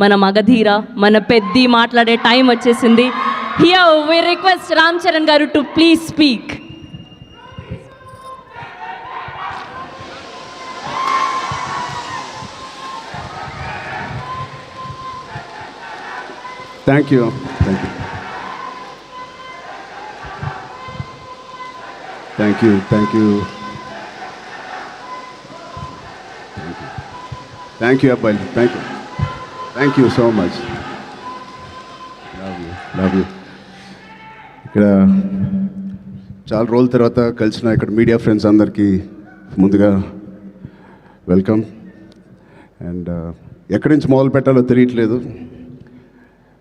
మన మగధీర మన పెద్ది మాట్లాడే టైం వచ్చేసింది. Here we request Ram Charan garu to please speak. Thank you. Thank you. Thank you. Thank you. Thank you, Abhay. Thank you. Thank you so much. Love you. Love you. ఇక్కడ చాలా రోజుల తర్వాత కలిసిన ఇక్కడ మీడియా ఫ్రెండ్స్ అందరికీ ముందుగా వెల్కమ్. అండ్ ఎక్కడి నుంచి మొదలు పెట్టాలో తెలియట్లేదు.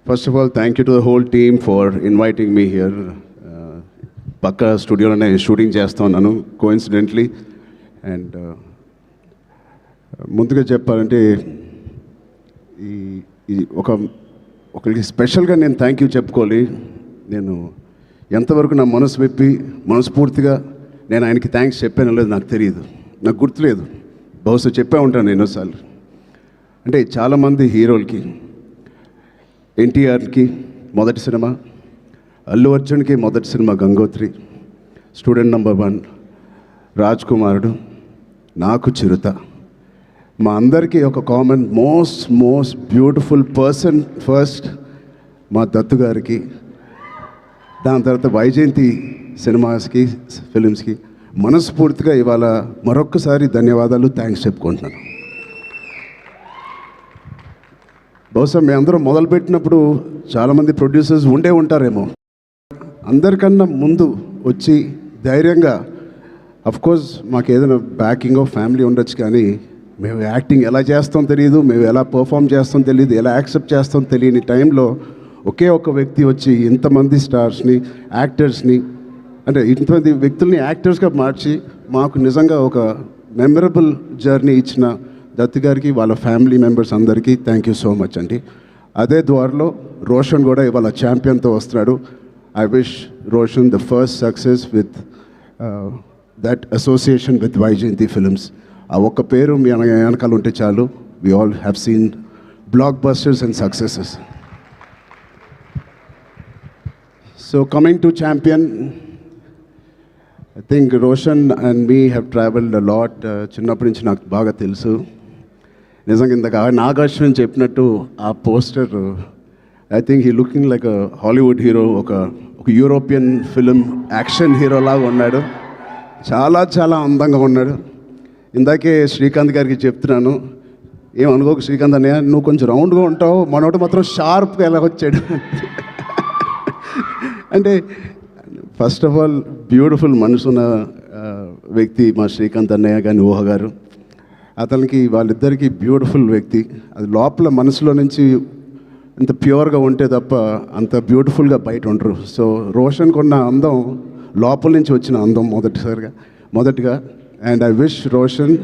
First of all thank you to the whole team for inviting me here. పక్క స్టూడియోలోనే షూటింగ్ చేస్తూ ఉన్నాను కోఇన్సిడెంట్లీ. అండ్ ముందుగా చెప్పాలంటే ఈ ఒకరికి స్పెషల్గా నేను థ్యాంక్ యూ చెప్పుకోవాలి. నేను ఎంతవరకు నా మనసు విప్పి మనస్ఫూర్తిగా నేను ఆయనకి థ్యాంక్స్ చెప్పానో లేదు నాకు తెలియదు, నాకు గుర్తులేదు. బహుశా చెప్పే ఉంటాను ఎన్నోసార్లు. అంటే చాలామంది హీరోలకి, ఎన్టీఆర్కి మొదటి సినిమా, అల్లు అర్జున్కి మొదటి cinema Gangotri, student number 1, Raj కుమారుడు, నాకు చిరుత. మా అందరికీ ఒక common most beautiful person first మా దత్తు గారికి, దాని తర్వాత వైజయంతి సినిమాస్కి ఫిలిమ్స్కి మనస్ఫూర్తిగా ఇవాళ మరొక్కసారి ధన్యవాదాలు, థ్యాంక్స్ చెప్పుకుంటున్నాను. బహుశా మేము అందరం మొదలుపెట్టినప్పుడు చాలామంది ప్రొడ్యూసర్స్ ఉండే ఉంటారేమో, అందరికన్నా ముందు వచ్చి ధైర్యంగా, అఫ్కోర్స్ మాకు ఏదైనా బ్యాకింగ్ ఆఫ్ ఫ్యామిలీ ఉండొచ్చు, కానీ మేము యాక్టింగ్ ఎలా చేస్తాం తెలియదు, మేము ఎలా పర్ఫామ్ చేస్తాం తెలియదు, ఎలా యాక్సెప్ట్ చేస్తాం తెలియని టైంలో ఒకే ఒక వ్యక్తి వచ్చి ఇంతమంది స్టార్స్ని, యాక్టర్స్ని, అంటే ఇంతమంది వ్యక్తుల్ని యాక్టర్స్గా మార్చి మాకు నిజంగా ఒక మెమరబుల్ జర్నీ ఇచ్చిన దత్తు గారికి, వాళ్ళ ఫ్యామిలీ మెంబర్స్ అందరికీ థ్యాంక్ యూ సో మచ్ అండి. అదే ద్వారాలో రోషన్ కూడా ఇవాళ ఛాంపియన్తో వస్తున్నాడు. I wish Roshan the first success with that association with Vyjayanthi films. ఆ ఒక్క పేరు మీ వెనకాల ఉంటే చాలు. We all have seen black busters and successes. So coming to champion, I think Roshan and me have travelled a lot. చిన్నప్పటి నుంచి నాకు బాగా తెలుసు. నిజంగా ఇందాక నాగార్జున చెప్పినట్టు ఆ poster, I think he looking like a Hollywood hero, ఒక యూరోపియన్ ఫిలిం యాక్షన్ హీరో లాగా ఉన్నాడు. చాలా అందంగా ఉన్నాడు. ఇందాకే శ్రీకాంత్ గారికి చెప్తున్నాను, ఏమనుకోకు శ్రీకాంత్ అన్నయ్య, నువ్వు కొంచెం రౌండ్గా ఉంటావు, మనోడు మాత్రం షార్ప్గా ఎలా వచ్చాడు. అంటే ఫస్ట్ ఆఫ్ ఆల్ బ్యూటిఫుల్ మనసున్న వ్యక్తి మా శ్రీకాంత్ అన్నయ్య కానీ ఊహ గారు. అతనికి వాళ్ళిద్దరికీ బ్యూటిఫుల్ వ్యక్తి. అది లోపల మనసులో నుంచి ఇంత ప్యూర్గా ఉంటే తప్ప అంత బ్యూటిఫుల్గా బయట ఉండరు. సో రోషన్కి ఉన్న అందం లోపల నుంచి వచ్చిన అందం మొదటిగా. And I wish Roshan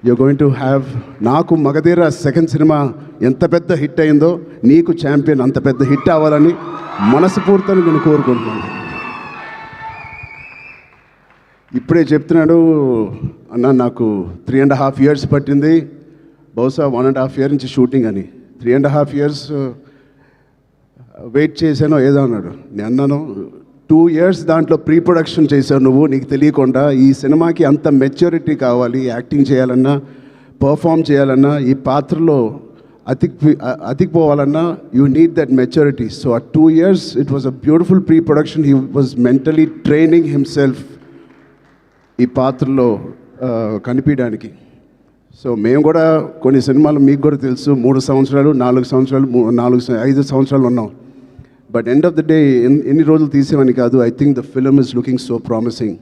you going to have, నాకు మగధీర సెకండ్ సినిమా ఎంత పెద్ద హిట్ అయిందో నీకు ఛాంపియన్ అంత పెద్ద హిట్ అవ్వాలని మనస్ఫూర్తిని నేను కోరుకుంటున్నాను. ఇప్పుడే చెప్తున్నాడు అన్న, నాకు 3.5 years పట్టింది, బహుశా 1.5 year నుంచి షూటింగ్ అని. 3.5 years వెయిట్ చేశానో ఏదో అన్నాడు. నేను అన్నాను 2 years దాంట్లో ప్రీ ప్రొడక్షన్ చేశావు నువ్వు, నీకు తెలియకుండా. ఈ సినిమాకి అంత మెచ్యూరిటీ కావాలి, యాక్టింగ్ చేయాలన్నా, పర్ఫామ్ చేయాలన్నా, ఈ పాత్రలో అతికిపోవాలన్నా you need that maturity. So ఆ 2 years it was a beautiful pre production. He was mentally training himself ఈ పాత్రలో కనిపించడానికి. సో మేము కూడా కొన్ని సినిమాలు మీకు కూడా తెలుసు 3 సంవత్సరాలు 4 సంవత్సరాలు 5 సంవత్సరాలు ఉన్నాం. But end of the day ఎన్ని రోజులు తీసేవని కాదు. I think the film is looking so promising.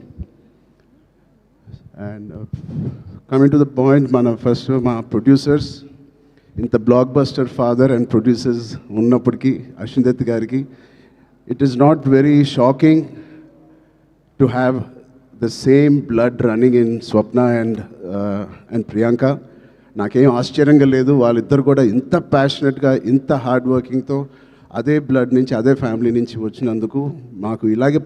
And coming to the point, మా ప్రొడ్యూసర్స్, ఇంత block buster father and producers ఉన్నప్పటికీ అశ్విన్ దత్ గారికి it is not very shocking to have the same blood running in Swapna and Priyanka. నాకేం ఆశ్చర్యంగా లేదు. వాళ్ళిద్దరు కూడా ఇంత ప్యాషనెట్గా, ఇంత హార్డ్ వర్కింగ్తో అదే బ్లడ్ నుంచి, అదే ఫ్యామిలీ నుంచి వచ్చినందుకు మాకు ఇలాగే